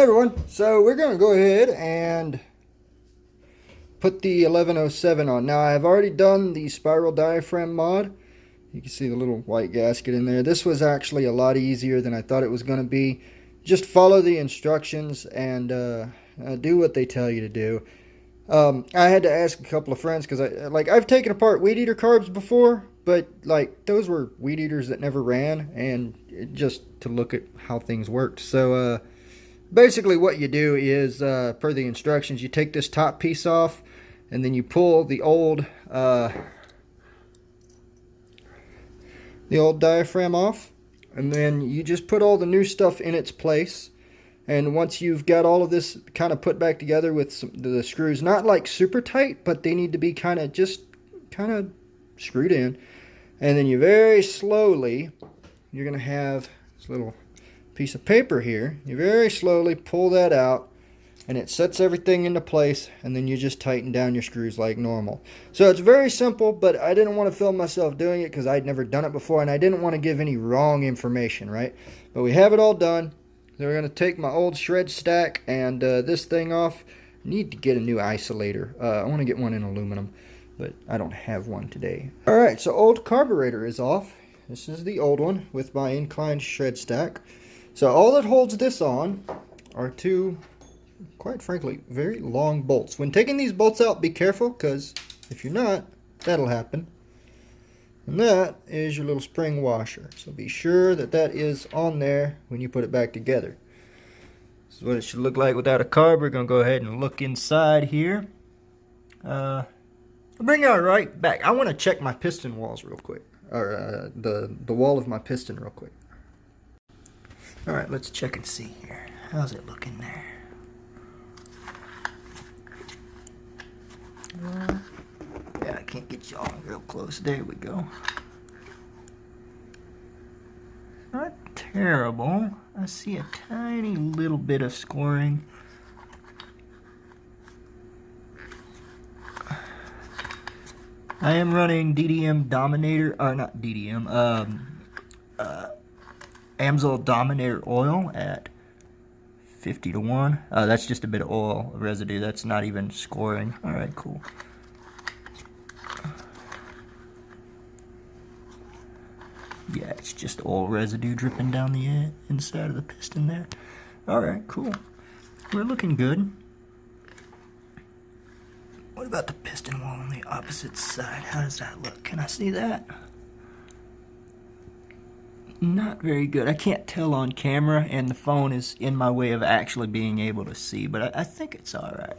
everyone, so we're going to go ahead and put the 1107 on. Now I've already done the spiral diaphragm mod. You can see the little white gasket in there. This was actually a lot easier than I thought it was going to be. Just follow the instructions and do what they tell you to do. I had to ask a couple of friends because I've taken apart weed eater carbs before, but those were weed eaters that never ran, and just to look at how things worked. So basically what you do is, per the instructions, you take this top piece off and then you pull the old diaphragm off, and then you just put all the new stuff in its place. And once you've got all of this kind of put back together with the screws, not like super tight, but they need to be kind of screwed in. And then you very slowly, you're going to have this little piece of paper here. You very slowly pull that out, and it sets everything into place, and then you just tighten down your screws like normal. So it's very simple, but I didn't want to film myself doing it because I'd never done it before, and I didn't want to give any wrong information, right? But we have it all done. So we're going to take my old shred stack and this thing off. I need to get a new isolator. I want to get one in aluminum, but I don't have one today. Alright, so old carburetor is off. This is the old one with my inclined shred stack. So all that holds this on are two, quite frankly, very long bolts. When taking these bolts out, be careful, because if you're not, that'll happen. And that is your little spring washer. So be sure that that is on there when you put it back together. This is what it should look like without a carb. We're going to go ahead and look inside here. I'll bring it right back. I want to check my piston walls real quick. Or the wall of my piston real quick. Alright, let's check and see here. How's it looking there? Yeah, I can't get y'all real close. There we go. Not terrible. I see a tiny little bit of scoring. I am running DDM Dominator, or not DDM, Amsoil Dominator oil at 50 to 1. That's just a bit of oil residue. That's not even scoring. Alright, cool. Yeah, it's just oil residue dripping down the inside of the piston there. Alright, cool. We're looking good. What about the piston wall on the opposite side? How does that look? Can I see that? Not very good. I can't tell on camera, and the phone is in my way of actually being able to see, but I think it's alright.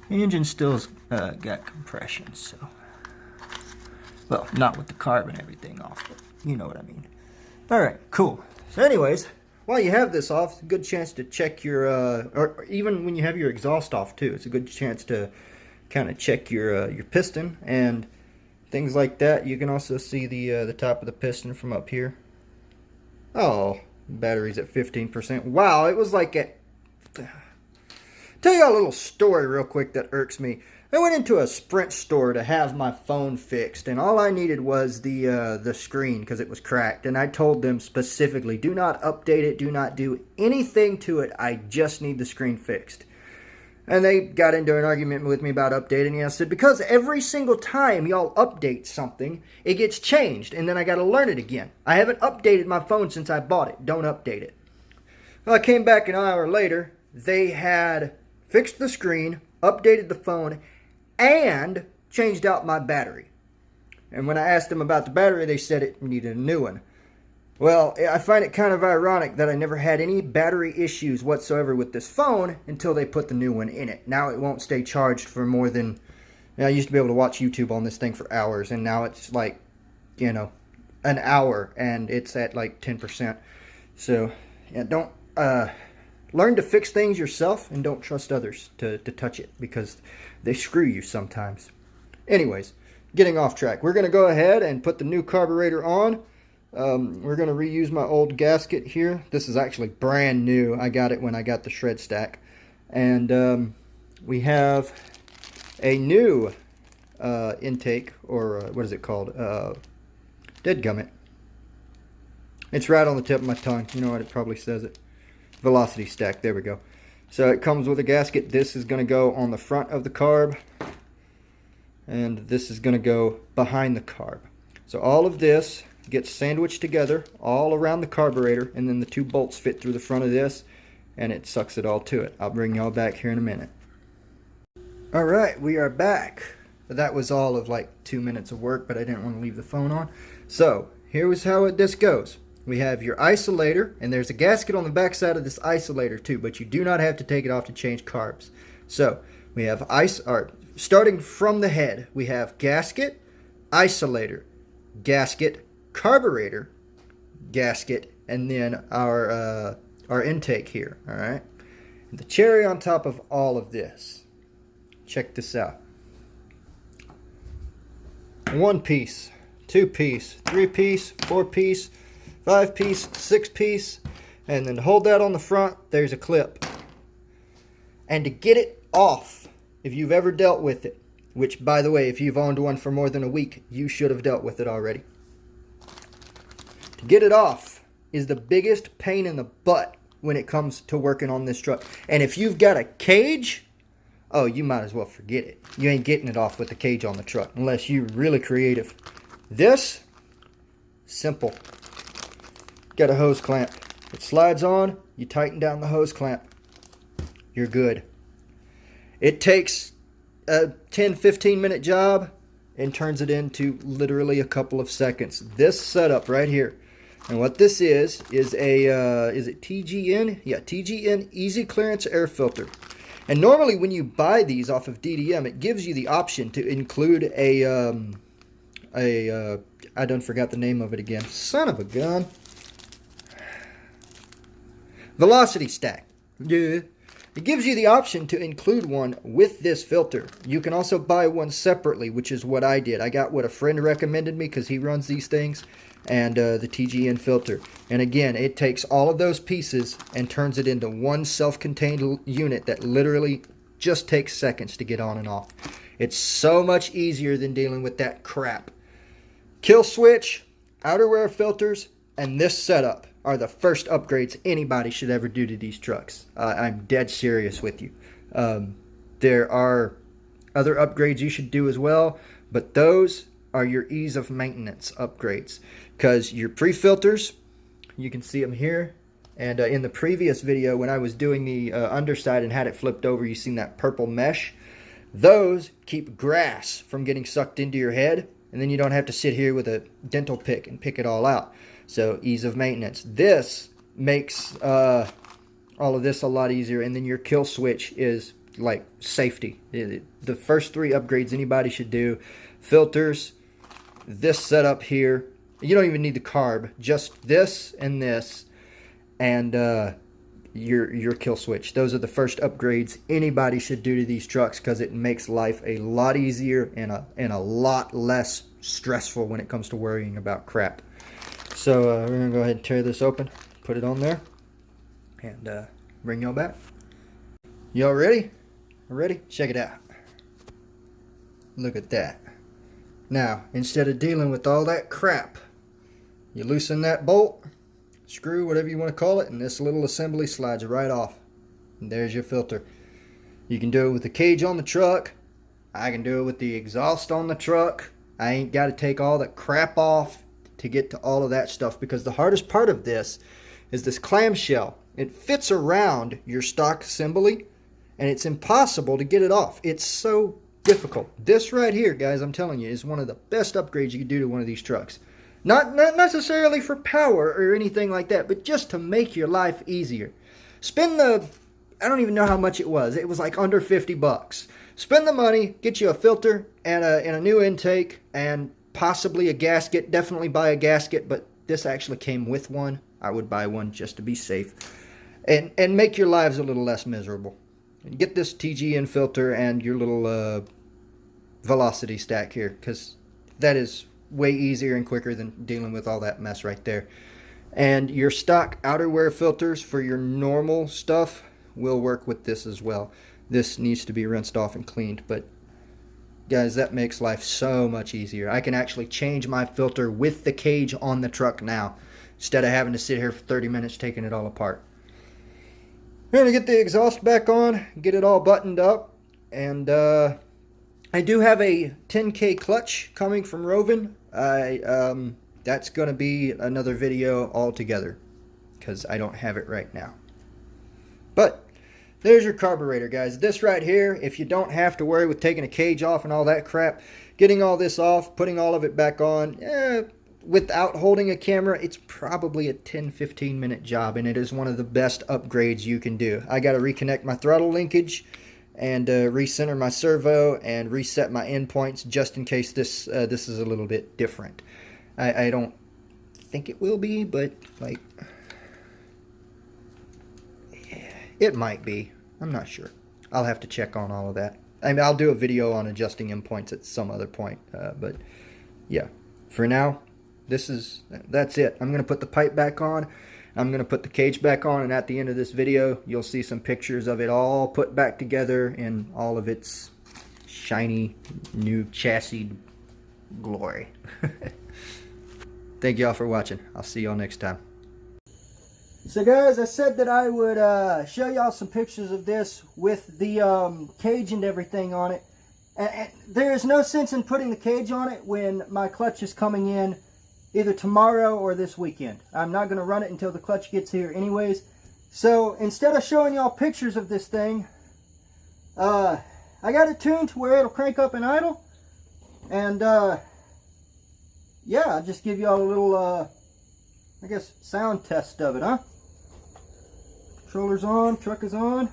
The engine still's got compression, so... Well, not with the carb and everything off, but you know what I mean. Alright, cool. So anyways, while you have this off, it's a good chance to check your, or even when you have your exhaust off too, it's a good chance to kind of check your piston and things like that. You can also see the top of the piston from up here. Oh, battery's at 15%. Wow, it was like at... Tell you a little story real quick that irks me. I went into a Sprint store to have my phone fixed, and all I needed was the screen because it was cracked. And I told them specifically, do not update it, do not do anything to it. I just need the screen fixed. And they got into an argument with me about updating it. I said, because every single time y'all update something, it gets changed, and then I got to learn it again. I haven't updated my phone since I bought it. Don't update it. Well, I came back an hour later. They had fixed the screen, updated the phone, and changed out my battery. And when I asked them about the battery, they said it needed a new one. Well, I find it kind of ironic that I never had any battery issues whatsoever with this phone until they put the new one in it. Now it won't stay charged for more than... I used to be able to watch YouTube on this thing for hours, and now it's like, you know, an hour, and it's at like 10%. So, yeah, don't... learn to fix things yourself, and don't trust others to touch it, because they screw you sometimes. Anyways, getting off track. We're going to go ahead and put the new carburetor on. We're going to reuse my old gasket here. This is actually brand new. I got it when I got the shred stack. And we have a new intake, or what is it called? Deadgummit. It's right on the tip of my tongue. You know what? It probably says it. Velocity stack. There we go. So it comes with a gasket. This is going to go on the front of the carb, and this is going to go behind the carb. So all of this gets sandwiched together all around the carburetor, and then the two bolts fit through the front of this, and it sucks it all to it. I'll bring y'all back here in a minute. Alright, we are back. That was all of like 2 minutes of work, but I didn't want to leave the phone on. So here's how this goes. We have your isolator, and there's a gasket on the back side of this isolator too, but you do not have to take it off to change carbs. So we have starting from the head, we have gasket, isolator, gasket, carburetor, gasket, and then our intake here. All right. And the cherry on top of all of this. Check this out. 1 piece, 2 piece, 3 piece, 4 piece, 5 piece, 6 piece, and then to hold that on the front, there's a clip. And to get it off, if you've ever dealt with it, which by the way, if you've owned one for more than a week, you should have dealt with it already. To get it off is the biggest pain in the butt when it comes to working on this truck. And if you've got a cage, oh, you might as well forget it. You ain't getting it off with the cage on the truck unless you're really creative. This, simple. Got a hose clamp. It slides on, you tighten down the hose clamp. You're good. It takes a 10-15 minute job and turns it into literally a couple of seconds. This setup right here. And what this is a, is it TGN? Yeah, TGN Easy Clearance Air Filter. And normally when you buy these off of DDM, it gives you the option to include I done forgot the name of it again. Son of a gun. Velocity stack. Yeah. It gives you the option to include one with this filter. You can also buy one separately, which is what I did. I got what a friend recommended me because he runs these things, and the TGN filter. And again, it takes all of those pieces and turns it into one self-contained unit that literally just takes seconds to get on and off. It's so much easier than dealing with that crap. Kill switch, outerwear filters, and this setup are the first upgrades anybody should ever do to these trucks. I'm dead serious with you. There are other upgrades you should do as well, but those are your ease of maintenance upgrades. Because your pre-filters, you can see them here. And in the previous video when I was doing the underside and had it flipped over, you seen that purple mesh. Those keep grass from getting sucked into your head, and then you don't have to sit here with a dental pick and pick it all out. So ease of maintenance. This makes all of this a lot easier, and then your kill switch is like safety. The first 3 upgrades anybody should do: filters, this setup here. You don't even need the carb, just this and this, and your kill switch. Those are the first upgrades anybody should do to these trucks because it makes life a lot easier and a lot less stressful when it comes to worrying about crap. So we're going to go ahead and tear this open, put it on there, and bring y'all back. Y'all ready? Ready? Check it out. Look at that. Now, instead of dealing with all that crap, you loosen that bolt, screw, whatever you want to call it, and this little assembly slides right off. And there's your filter. You can do it with the cage on the truck. I can do it with the exhaust on the truck. I ain't got to take all that crap off to get to all of that stuff, because the hardest part of this is this clamshell. It fits around your stock assembly, and it's impossible to get it off. It's so difficult. This right here, guys, I'm telling you, is one of the best upgrades you can do to one of these trucks. Not necessarily for power or anything like that, but just to make your life easier. Spend the, I don't even know how much it was. It was like under 50 bucks. Spend the money, get you a filter and a new intake and possibly a gasket. Definitely buy a gasket, but this actually came with one. I would buy one just to be safe. And make your lives a little less miserable. Get this TGN filter and your little velocity stack here, because that is way easier and quicker than dealing with all that mess right there. And your stock outerwear filters for your normal stuff will work with this as well. This needs to be rinsed off and cleaned, but guys, that makes life so much easier. I can actually change my filter with the cage on the truck now, instead of having to sit here for 30 minutes taking it all apart. going to get the exhaust back on, get it all buttoned up, and I do have a 10K clutch coming from Rovan. That's going to be another video altogether because I don't have it right now. But there's your carburetor, guys. This right here, if you don't have to worry with taking a cage off and all that crap, getting all this off, putting all of it back on, without holding a camera, it's probably a 10-15 minute job, and it is one of the best upgrades you can do. I got to reconnect my throttle linkage and recenter my servo and reset my endpoints just in case this is a little bit different. I don't think it will be, but like, yeah, it might be. I'm not sure. I'll have to check on all of that. I mean, I'll do a video on adjusting endpoints at some other point, but yeah, for now, that's it. I'm going to put the pipe back on. I'm going to put the cage back on, and at the end of this video, you'll see some pictures of it all put back together in all of its shiny new chassis glory. Thank y'all for watching. I'll see y'all next time. So guys, I said that I would show y'all some pictures of this with the cage and everything on it. And there is no sense in putting the cage on it when my clutch is coming in either tomorrow or this weekend. I'm not going to run it until the clutch gets here anyways. So instead of showing y'all pictures of this thing, I got it tuned to where it'll crank up and idle. And yeah, I'll just give y'all a little, I guess, sound test of it, huh? Controller's on, truck is on.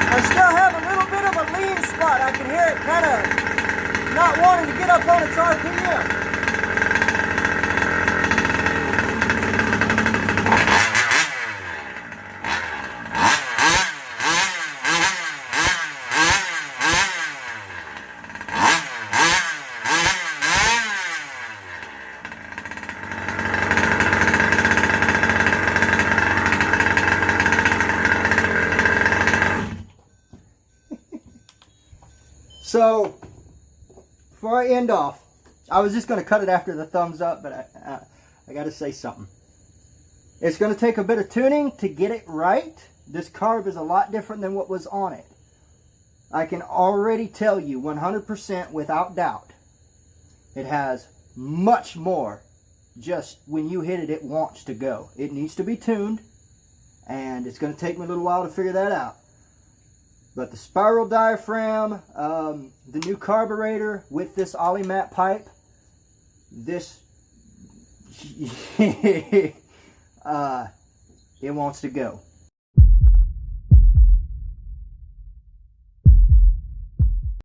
I still have a little bit of a lean spot. I can hear it kind of not wanting to get up on its RPM. So, before I end off, I was just going to cut it after the thumbs up, but I got to say something. It's going to take a bit of tuning to get it right. This carb is a lot different than what was on it. I can already tell you 100% without doubt, it has much more. Just when you hit it, it wants to go. It needs to be tuned, and it's going to take me a little while to figure that out. But the spiral diaphragm, the new carburetor with this ollie mat pipe, this, it wants to go.